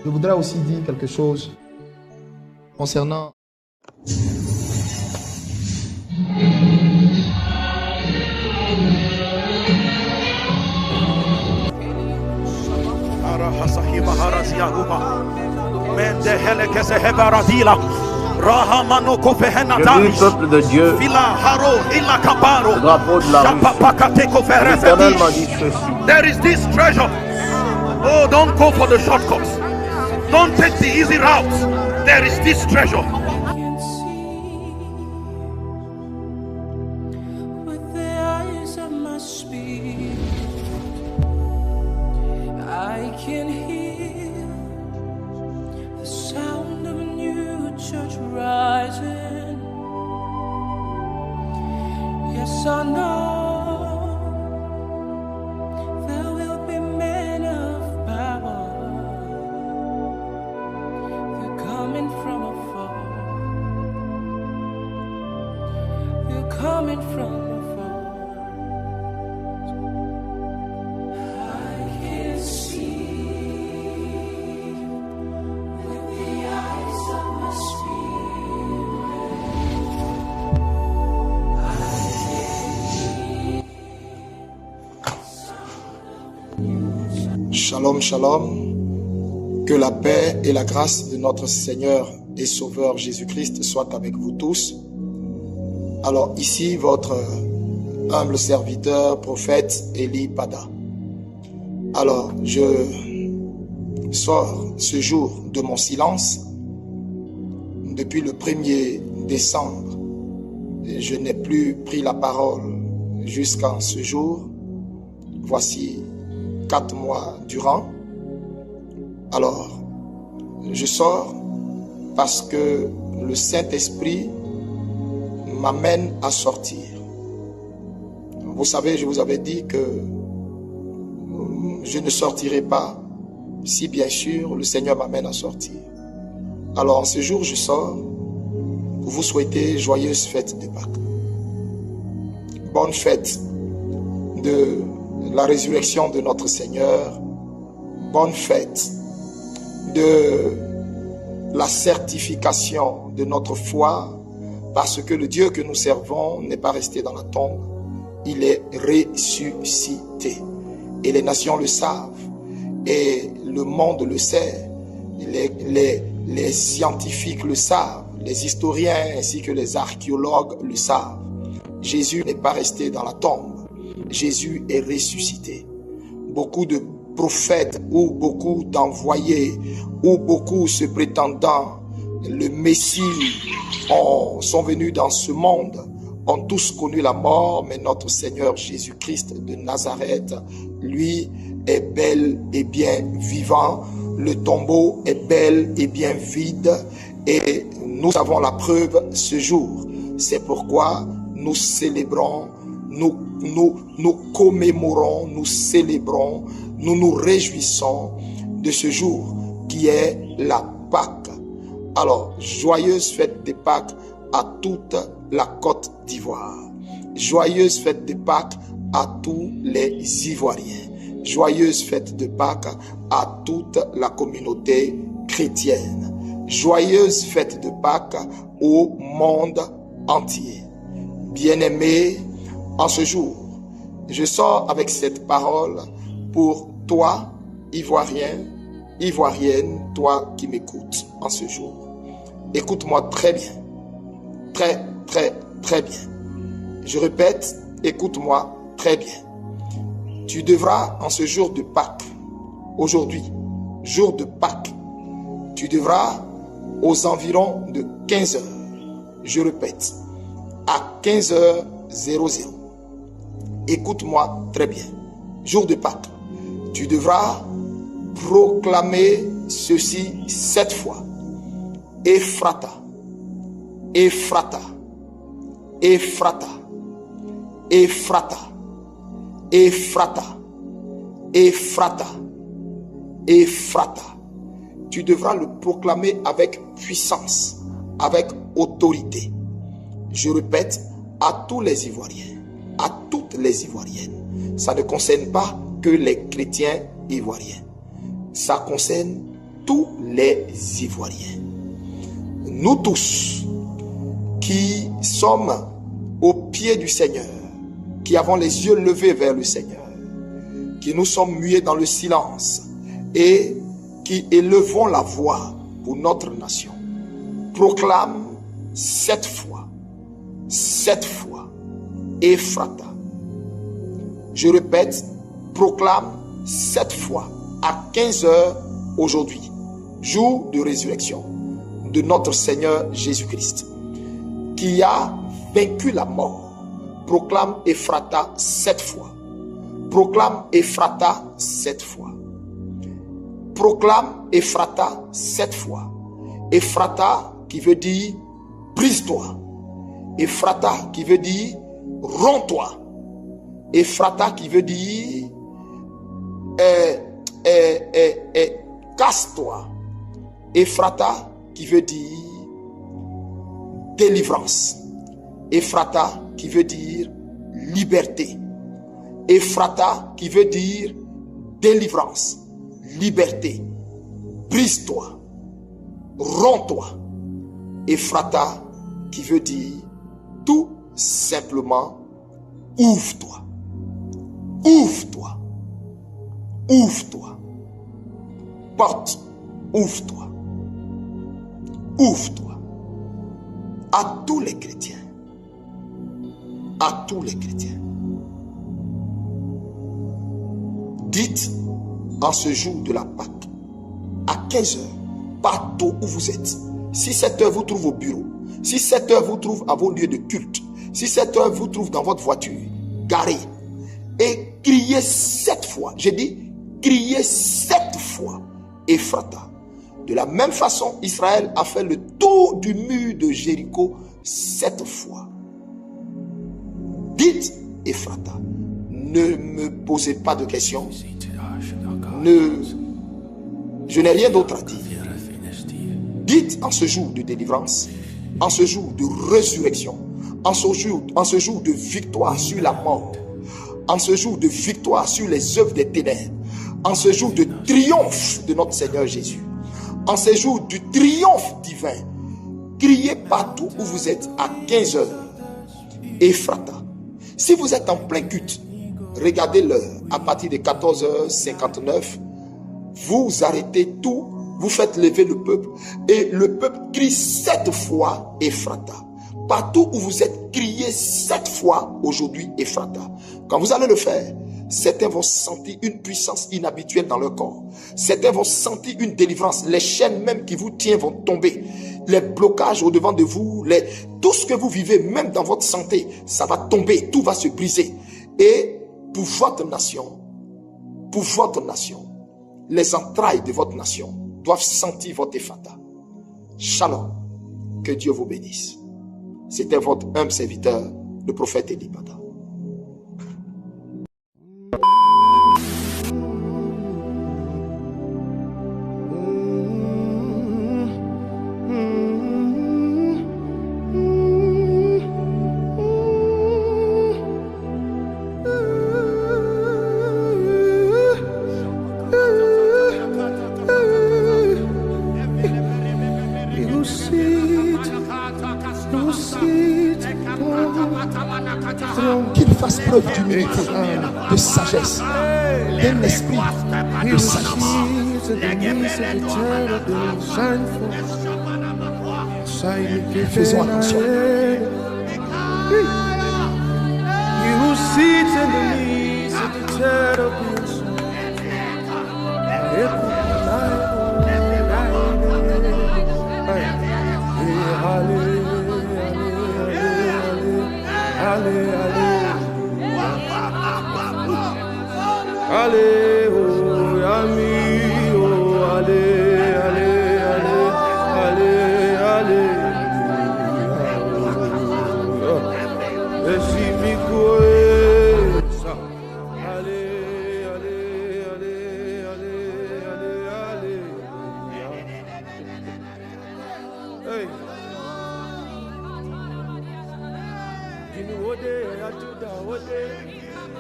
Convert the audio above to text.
Je voudrais aussi dire quelque chose concernant J'ai vu, peuple de Dieu, le drapeau de la Russie. L'Éternel m'a dit ceci. There is this treasure. Oh, don't go for the shortcuts. Don't take the easy route. There is this treasure. With the eyes of my spirit, I can hear the sound of a new church rising. Yes, I know there will be men of power. They're coming from afar. They're coming from afar. I can see with the eyes of my spirit. Shalom, shalom. Que la paix et la grâce de notre Seigneur et Sauveur Jésus-Christ soient avec vous tous. Alors ici, votre humble serviteur, prophète Eli Pada. Alors, je sors ce jour de mon silence. Depuis le 1er décembre, je n'ai plus pris la parole jusqu'à ce jour. Voici 4 mois durant. Alors, je sors parce que le Saint-Esprit m'amène à sortir. Vous savez, je vous avais dit que je ne sortirai pas si bien sûr le Seigneur m'amène à sortir. Alors, en ce jour, je sors pour vous souhaiter joyeuse fête de Pâques. Bonne fête de la résurrection de notre Seigneur. Bonne fête de la certification de notre foi, parce que le Dieu que nous servons n'est pas resté dans la tombe, il est ressuscité. Et les nations le savent, et le monde le sait, les scientifiques le savent, les historiens ainsi que les archéologues le savent. Jésus n'est pas resté dans la tombe. Jésus est ressuscité. Beaucoup de prophètes ou beaucoup d'envoyés ou beaucoup se prétendant le Messie sont venus dans ce monde, ont tous connu la mort, mais notre Seigneur Jésus-Christ de Nazareth, lui, est bel et bien vivant. Le tombeau est bel et bien vide et nous avons la preuve ce jour. C'est pourquoi nous célébrons, nous commémorons, nous célébrons, nous nous réjouissons de ce jour qui est la Pâque. Alors, joyeuse fête de Pâques à toute la Côte d'Ivoire. Joyeuse fête de Pâques à tous les Ivoiriens. Joyeuse fête de Pâques à toute la communauté chrétienne. Joyeuse fête de Pâques au monde entier. Bien-aimés, en ce jour, je sors avec cette parole pour toi, Ivoirien, Ivoirienne, toi qui m'écoutes en ce jour. Écoute-moi très bien, très bien. Je répète, écoute-moi très bien. Tu devras en ce jour de Pâques, aujourd'hui, jour de Pâques, tu devras aux environs de 15 heures, je répète, à 15h00. Écoute-moi très bien. Jour de Pâques, tu devras proclamer ceci 7 fois. Ephrata, Ephrata, Ephrata, Ephrata, Ephrata, Ephrata, Ephrata. Tu devras le proclamer avec puissance, avec autorité. Je répète, à tous les Ivoiriens, à toutes les Ivoiriennes. Ça ne concerne pas que les chrétiens ivoiriens. Ça concerne tous les Ivoiriens. Nous tous qui sommes au pied du Seigneur, qui avons les yeux levés vers le Seigneur, qui nous sommes muets dans le silence et qui élevons la voix pour notre nation, proclame 7 fois, Ephrata. Je répète, proclame 7 fois à 15 heures aujourd'hui, jour de résurrection de notre Seigneur Jésus-Christ, qui a vaincu la mort. Proclame Ephrata 7 fois. Proclame Ephrata 7 fois. Proclame Ephrata 7 fois. Ephrata qui veut dire brise-toi. Ephrata qui veut dire romps-toi. Ephrata qui veut dire casse-toi. Ephrata qui veut dire délivrance. Ephrata qui veut dire liberté. Ephrata qui veut dire délivrance, liberté. Brise-toi, romps-toi. Ephrata qui veut dire tout simplement ouvre-toi. Ouvre-toi. Ouvre-toi. Porte, ouvre-toi. Ouvre-toi. À tous les chrétiens. À tous les chrétiens. Dites en ce jour de la Pâque, à 15 heures, partout où vous êtes. Si cette heure vous trouve au bureau, si cette heure vous trouve à vos lieux de culte, si cette heure vous trouve dans votre voiture, garée, et criez 7 fois. J'ai dit, criez 7 fois, Ephrata. De la même façon, Israël a fait le tour du mur de Jéricho 7 fois. Dites, Ephrata, ne me posez pas de questions. Je n'ai rien d'autre à dire. Dites en ce jour de délivrance, en ce jour de résurrection, en ce jour de victoire sur la mort, en ce jour de victoire sur les œuvres des ténèbres, en ce jour de triomphe de notre Seigneur Jésus, en ce jour du triomphe divin, criez partout où vous êtes à 15 heures. Ephrata. Si vous êtes en plein culte, regardez l'heure, à partir de 14h59, vous arrêtez tout, vous faites lever le peuple, et le peuple crie 7 fois Ephrata. Partout où vous êtes, criez 7 fois aujourd'hui Ephrata. Quand vous allez le faire, certains vont sentir une puissance inhabituelle dans leur corps. Certains vont sentir une délivrance. Les chaînes même qui vous tiennent vont tomber. Les blocages au devant de vous, tout ce que vous vivez, même dans votre santé, ça va tomber, tout va se briser. Et pour votre nation, les entrailles de votre nation doivent sentir votre Ephrata. Shalom, que Dieu vous bénisse. C'était votre humble serviteur, le prophète Eli Bada. Qu'il fasse preuve d'humilité, de sagesse, d'un esprit de sagesse. Faisons attention. You sit in the midst of the cherubim. Allez, oh, ami, oh, allez, allez, allez, allez, allez. Allez.